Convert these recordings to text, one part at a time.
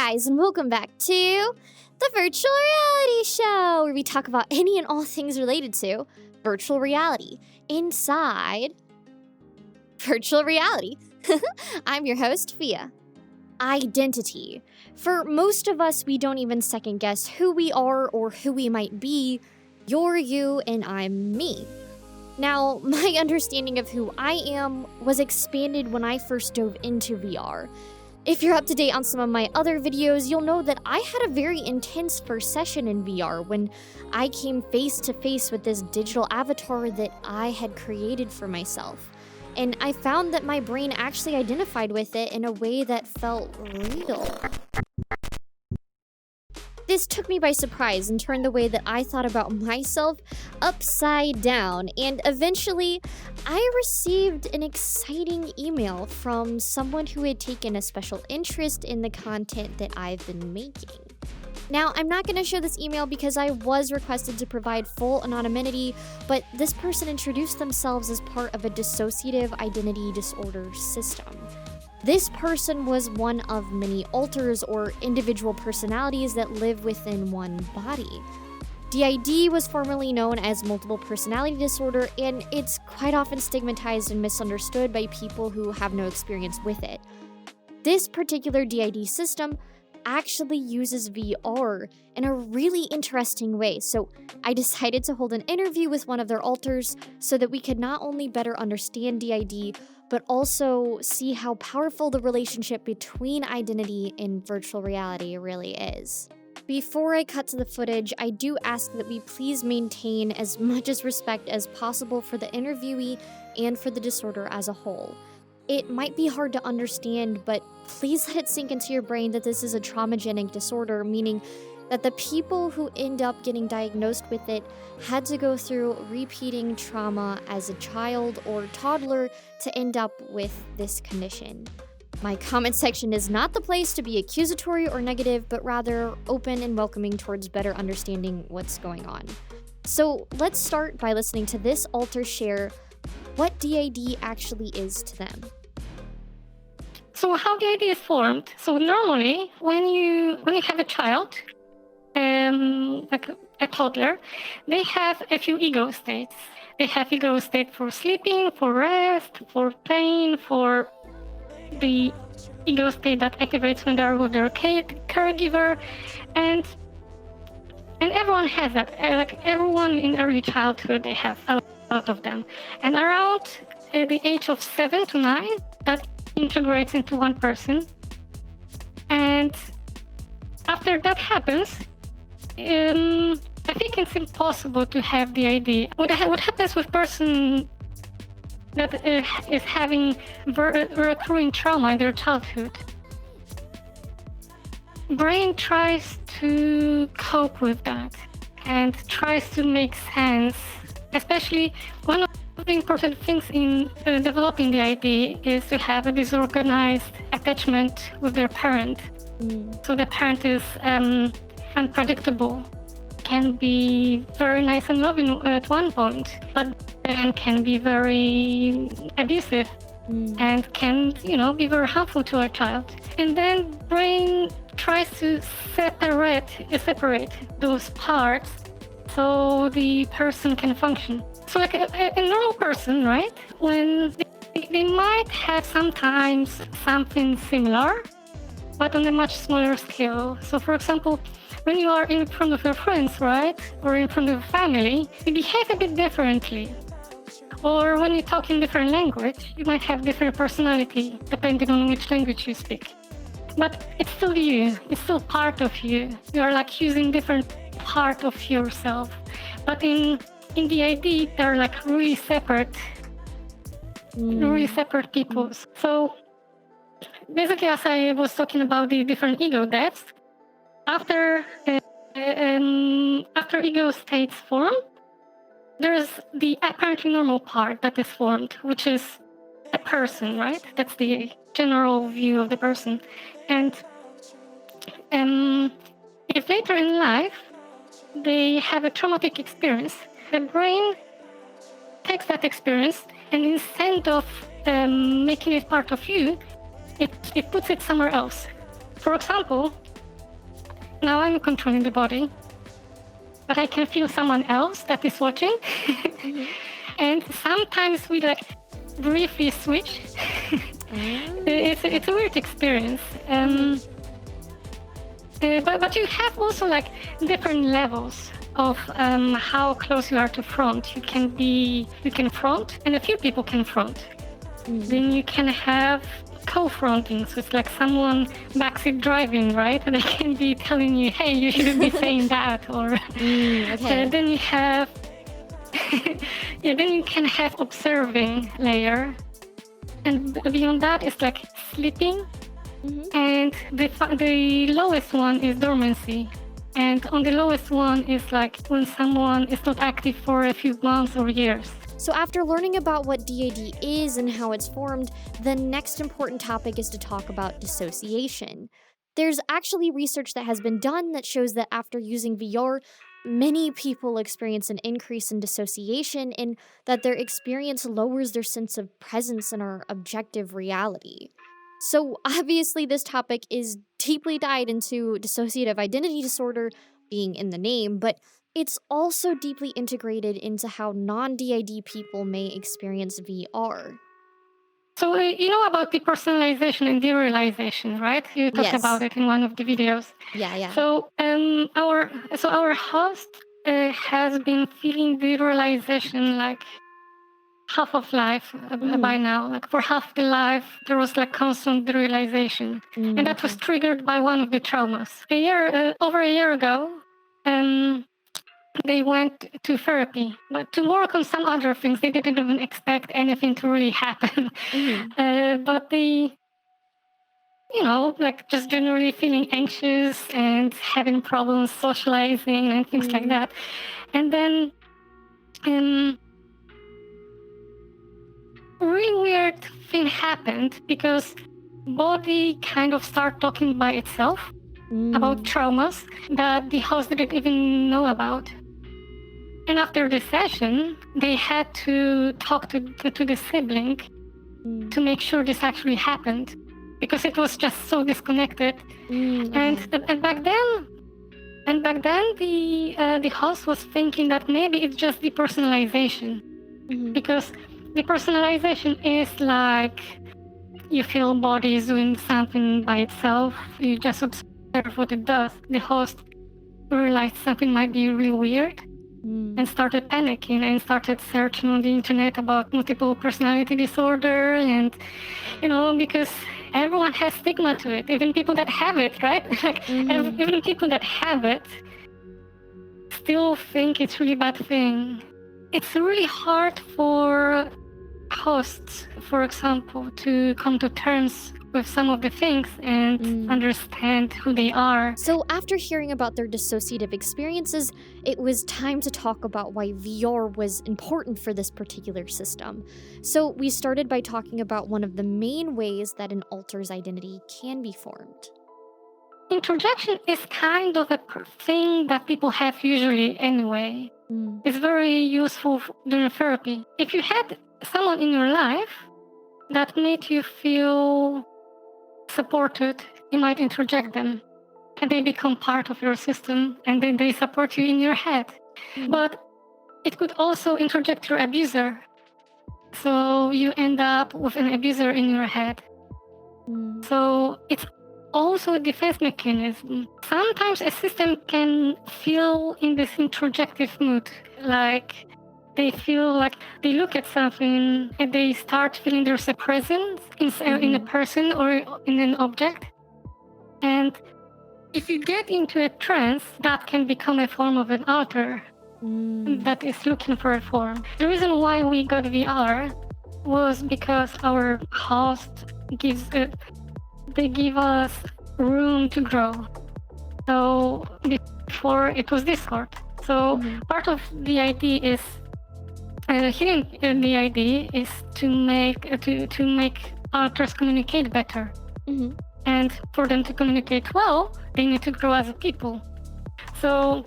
guys, and welcome back to the Virtual Reality Show, where we talk about any and all things related to virtual reality inside virtual reality. I'm your host, PHIA. Identity. For most of us, we don't even second guess who we are or who we might be. You're you and I'm me. Now, my understanding of who I am was expanded when I first dove into VR. If you're up to date on some of my other videos, you'll know that I had a very intense first session in VR when I came face to face with this digital avatar that I had created for myself. And I found that my brain actually identified with it in a way that felt real. This took me by surprise and turned the way that I thought about myself upside down, and eventually, I received an exciting email from someone who had taken a special interest in the content that I've been making. Now, I'm not going to show this email because I was requested to provide full anonymity, but this person introduced themselves as part of a dissociative identity disorder system. This person was one of many alters or individual personalities that live within one body. DID was formerly known as multiple personality disorder, and it's quite often stigmatized and misunderstood by people who have no experience with it. This particular DID system actually uses VR in a really interesting way, so I decided to hold an interview with one of their alters so that we could not only better understand DID, but also see how powerful the relationship between identity and virtual reality really is. Before I cut to the footage, I do ask that we please maintain as much as respect as possible for the interviewee and for the disorder as a whole. It might be hard to understand, but please let it sink into your brain that this is a traumagenic disorder, meaning that the people who end up getting diagnosed with it had to go through repeating trauma as a child or toddler to end up with this condition. My comment section is not the place to be accusatory or negative, but rather open and welcoming towards better understanding what's going on. So let's start by listening to this alter share what DID actually is to them. So how DID is formed? So normally, when you have a child, like a toddler, they have a few ego states. They have ego state for sleeping, for rest, for playing, for the ego state that activates when they're with their caregiver, and everyone has that. Like everyone in early childhood, they have a lot of them. And around the age of 7 to 9, that integrates into one person. And after that happens, I think it's impossible to have the idea. What happens with person that is having recurring trauma in their childhood? Brain tries to cope with that and tries to make sense. Especially one of the important things in developing the idea is to have a disorganized attachment with their parent. So the parent is unpredictable, can be very nice and loving at one point, but then can be very abusive and can, be very harmful to a child. And then brain tries to separate those parts so the person can function. So like a normal person, right? When they might have sometimes something similar, but on a much smaller scale. So for example, when you are in front of your friends, right? Or in front of family, you behave a bit differently. Or when you talk in different language, you might have different personality depending on which language you speak. But it's still you, it's still part of you. You are like using different part of yourself. But in the ID, they're like really separate people. So basically, as I was talking about the different ego depths, after ego states form, there's the apparently normal part that is formed, which is a person, right? That's the general view of the person. And if later in life they have a traumatic experience, the brain takes that experience and instead of making it part of you, it puts it somewhere else. For example, now I'm controlling the body, but I can feel someone else that is watching. Mhm. And sometimes we like briefly switch. It's a weird experience. But you have also like different levels of how close you are to front. You can front, and a few people can front. Then you can have co-fronting, so it's like someone backseat driving, right? And they can be telling you, hey, you shouldn't be saying that, or Okay. then you have then you can have observing layer, and beyond that is like sleeping. And the lowest one is dormancy. And on the lowest one is like when someone is not active for a few months or years. So after learning about what DID is and how it's formed, the next important topic is to talk about dissociation. There's actually research that has been done that shows that after using VR, many people experience an increase in dissociation and that their experience lowers their sense of presence in our objective reality. So obviously this topic is deeply tied into dissociative identity disorder being in the name, but it's also deeply integrated into how non-DID people may experience VR. So you know about depersonalization and derealization, right? You talked Yes. about it in one of the videos. Yeah. So our host has been feeling derealization like half of life by now. Like for half the life, there was like constant derealization, and that was triggered by one of the traumas. Over a year ago, they went to therapy, but to work on some other things. They didn't even expect anything to really happen. But they, like just generally feeling anxious and having problems socializing and things like that. And then, really weird thing happened because body kind of started talking by itself about traumas that the host didn't even know about. And after the session, they had to talk to the sibling to make sure this actually happened, because it was just so disconnected. And back then, the host was thinking that maybe it's just depersonalization, because depersonalization is like you feel body is doing something by itself. You just observe what it does. The host realized something might be really weird and started panicking and started searching on the internet about multiple personality disorder, and because everyone has stigma to it, even people that have it, right? Even people that have it still think it's really bad thing. It's really hard for hosts, for example, to come to terms with some of the things and understand who they are. So after hearing about their dissociative experiences, it was time to talk about why VR was important for this particular system. So we started by talking about one of the main ways that an alter's identity can be formed. Introjection is kind of a thing that people have usually anyway. It's very useful during therapy. If you had someone in your life that made you feel supported, you might introject them, and they become part of your system, and then they support you in your head. But it could also introject your abuser, so you end up with an abuser in your head. So it's also a defense mechanism. Sometimes a system can feel in this introjective mood, like they feel like they look at something and they start feeling there's a presence in a person or in an object. And if you get into a trance, that can become a form of an alter that is looking for a form. The reason why we got VR was because our host they give us room to grow. So before it was Discord. So part of the idea is healing the idea is to make alters communicate better. And for them to communicate well, they need to grow as a people. So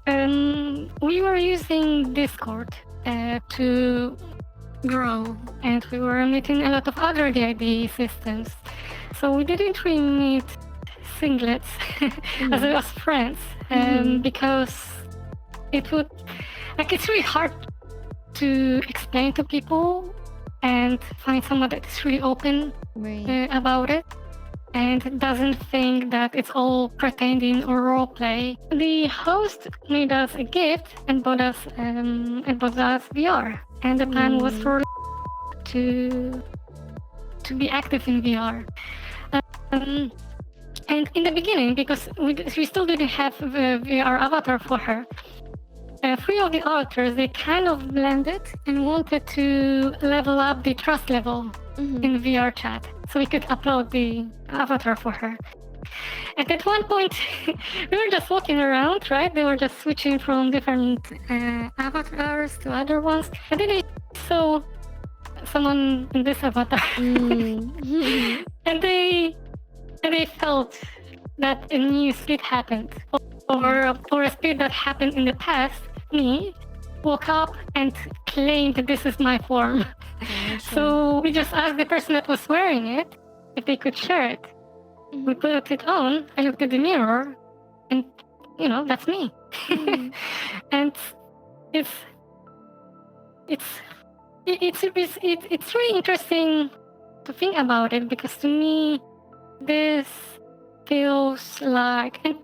we were using Discord to grow, and we were meeting a lot of other DID systems. So we didn't really meet singlets as friends, because it's really hard to explain to people and find someone that is really open about it and doesn't think that it's all pretending or role play. The host made us a gift and bought us VR, and the plan was for to be active in VR. And in the beginning, because we still didn't have the VR avatar for her, 3 of the authors, they kind of blended and wanted to level up the trust level in VRChat, so we could upload the avatar for her. And at one point, we were just walking around, right? They were just switching from different avatars to other ones. And then they saw someone in this avatar. And they felt that a new split happened. Or a split that happened in the past. Me woke up and claimed that this is my form. So we just asked the person that was wearing it if they could share it. We put it on. I looked at the mirror, and that's me. And it's really interesting to think about it, because to me this feels like, and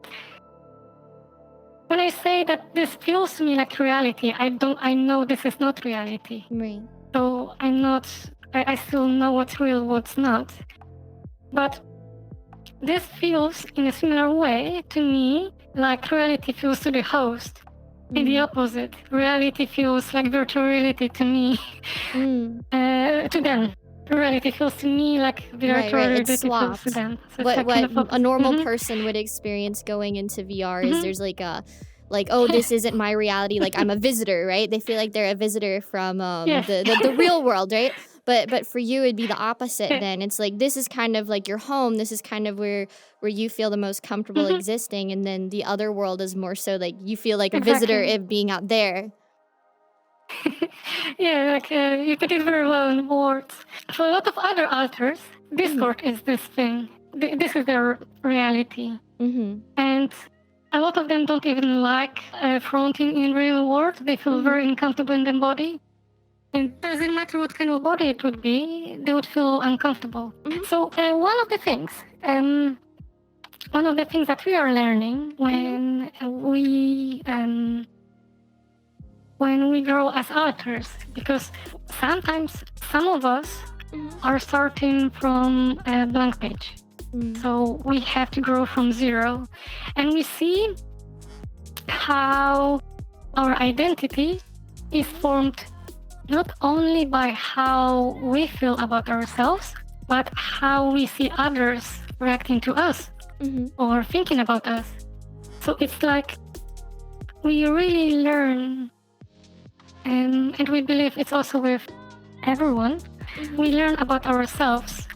when I say that this feels to me like reality, I know this is not reality. Right. So I still know what's real, what's not. But this feels in a similar way to me like reality feels to the host. In the opposite, reality feels like virtual reality to me. To them. Reality feels to me like virtual reality feels to them. So what a normal person would experience going into VR is there's oh, this isn't my reality, like I'm a visitor, right? They feel like they're a visitor from the real world, right? But for you it'd be the opposite then. It's like this is kind of like your home, this is kind of where you feel the most comfortable existing, and then the other world is more so like you feel like a visitor if being out there. You put it very well in words. For a lot of other authors, Discord is this thing. This is their reality. And a lot of them don't even like fronting in real world. They feel very uncomfortable in their body. And it doesn't matter what kind of body it would be, they would feel uncomfortable. So one of the things that we are learning when we grow as authors, because sometimes some of us are starting from a blank page. So we have to grow from zero. And we see how our identity is formed not only by how we feel about ourselves, but how we see others reacting to us or thinking about us. So it's like we really learn, and we believe it's also with everyone, we learn about ourselves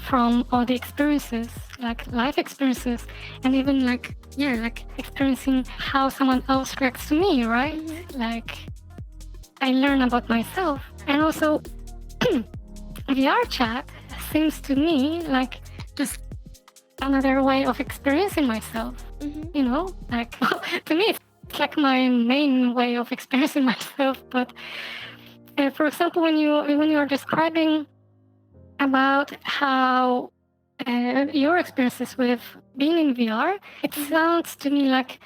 from all the experiences, like life experiences, and even like experiencing how someone else reacts to me, right? Like I learn about myself. And also VRChat seems to me like just another way of experiencing myself. Like to me it's like my main way of experiencing myself. But for example, when you are describing about how your experiences with being in VR, it sounds to me like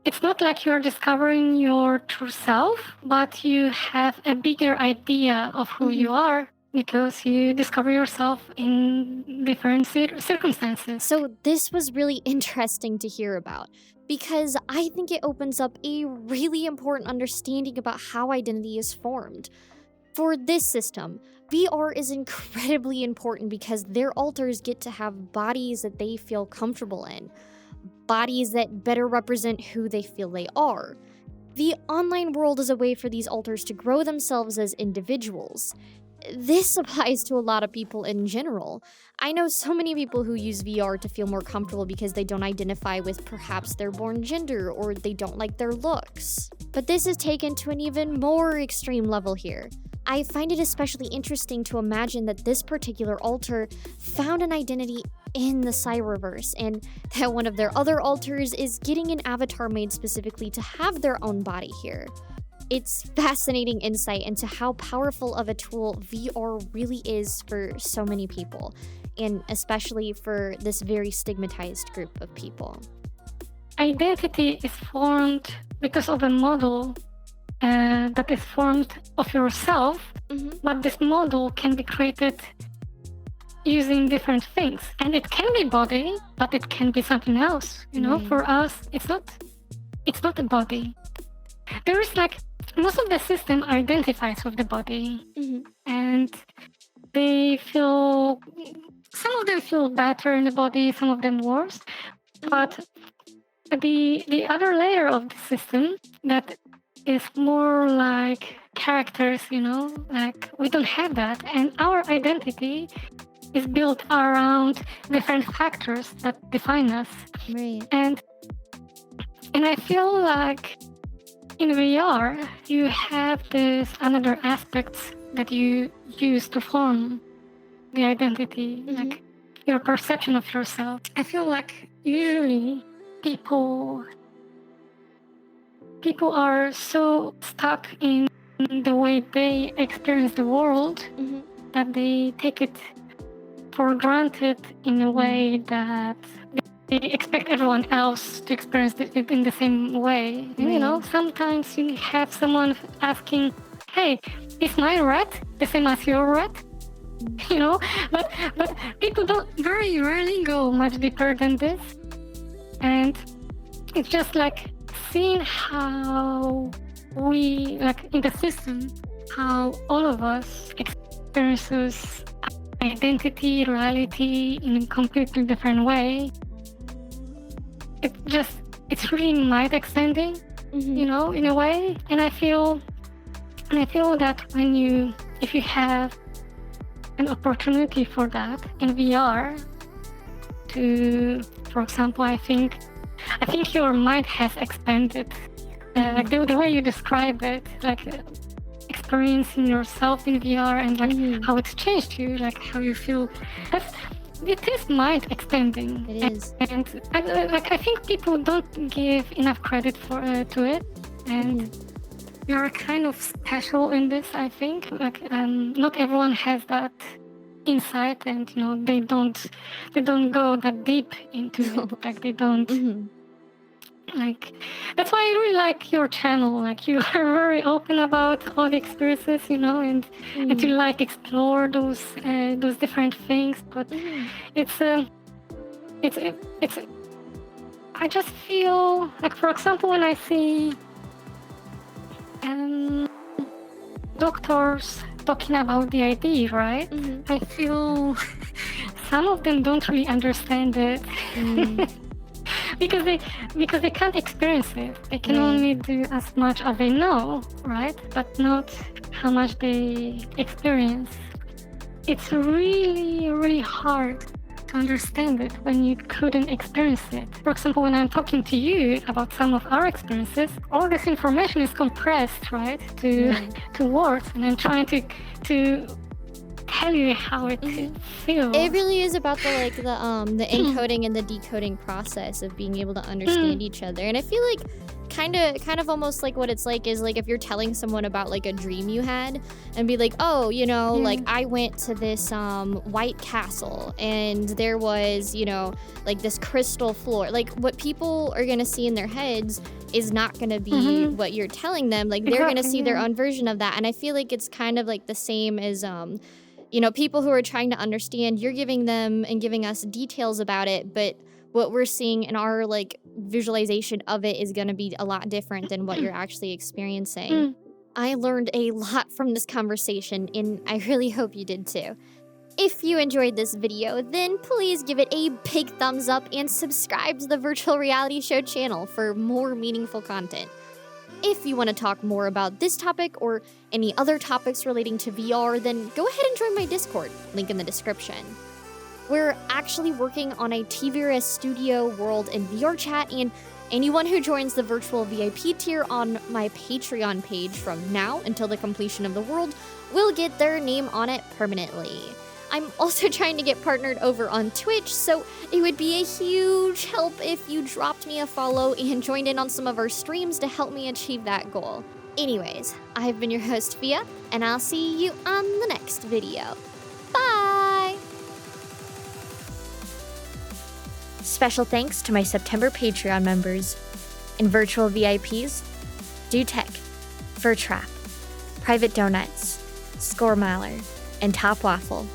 it's not like you're discovering your true self, but you have a bigger idea of who you are because you discover yourself in different circumstances. So this was really interesting to hear about, because I think it opens up a really important understanding about how identity is formed. For this system, VR is incredibly important because their alters get to have bodies that they feel comfortable in, bodies that better represent who they feel they are. The online world is a way for these alters to grow themselves as individuals. This applies to a lot of people in general. I know so many people who use VR to feel more comfortable because they don't identify with perhaps their born gender or they don't like their looks. But this is taken to an even more extreme level here. I find it especially interesting to imagine that this particular alter found an identity in the Cyberverse, and that one of their other alters is getting an avatar made specifically to have their own body here. It's fascinating insight into how powerful of a tool VR really is for so many people, and especially for this very stigmatized group of people. Identity is formed because of a model that is formed of yourself, but this model can be created using different things. And it can be body, but it can be something else. You know, for us, it's not a body. There is like, most of the system identifies with the body, and some of them feel better in the body, some of them worse, but the other layer of the system that is more like characters, you know, like we don't have that, and our identity is built around different factors that define us. Right. And I feel like in VR you have this another aspects that you use to form the identity, like your perception of yourself. I feel like usually people are so stuck in the way they experience the world that they take it for granted in a way that they expect everyone else to experience it in the same way. And, you know, sometimes you have someone asking, hey, is my rat the same as your rat? You know, but people don't very rarely go much deeper than this. And it's just like seeing how we, like in the system, how all of us experiences identity, reality in a completely different way. It's really mind extending, you know, in a way. And I feel that if you have an opportunity for that in VR, for example, I think your mind has expanded, like the way you describe it, like experiencing yourself in VR and like how it's changed you, like how you feel. It is mind extending. It is. And like I think people don't give enough credit to it, and we are kind of special in this. I think like not everyone has that insight, and you know they don't go that deep into it. Like they don't. Like that's why I really like your channel. Like you are very open about all the experiences, you know, and you like explore those different things. But it's I just feel like, for example, when I see doctors talking about the ID, right? I feel some of them don't really understand it. Because they can't experience it. They can only do as much as they know, right? But not how much they experience. It's really, really hard to understand it when you couldn't experience it. For example, when I'm talking to you about some of our experiences, all this information is compressed, right, to words, and I'm trying to tell you how it feels. It really is about the encoding and the decoding process of being able to understand each other. And I feel like kind of almost like what it's like is like if you're telling someone about like a dream you had and be like, oh, you know, like I went to this white castle and there was, you know, like this crystal floor. Like what people are gonna see in their heads is not gonna be what you're telling them. Like they're gonna see their own version of that. And I feel like it's kind of like the same as you know, people who are trying to understand, you're giving them and giving us details about it, but what we're seeing in our like visualization of it is going to be a lot different than what you're actually experiencing. I learned a lot from this conversation, and I really hope you did too. If you enjoyed this video, then please give it a big thumbs up and subscribe to the Virtual Reality Show channel for more meaningful content. If you want to talk more about this topic or any other topics relating to VR, then go ahead and join my Discord, link in the description. We're actually working on a TVRS studio world in VRChat, and anyone who joins the virtual VIP tier on my Patreon page from now until the completion of the world will get their name on it permanently. I'm also trying to get partnered over on Twitch, so it would be a huge help if you dropped me a follow and joined in on some of our streams to help me achieve that goal. Anyways, I've been your host, PHIA, and I'll see you on the next video. Bye! Special thanks to my September Patreon members and virtual VIPs, Do Tech, Fur Trap, Private Donuts, Score Maller, and Top Waffle.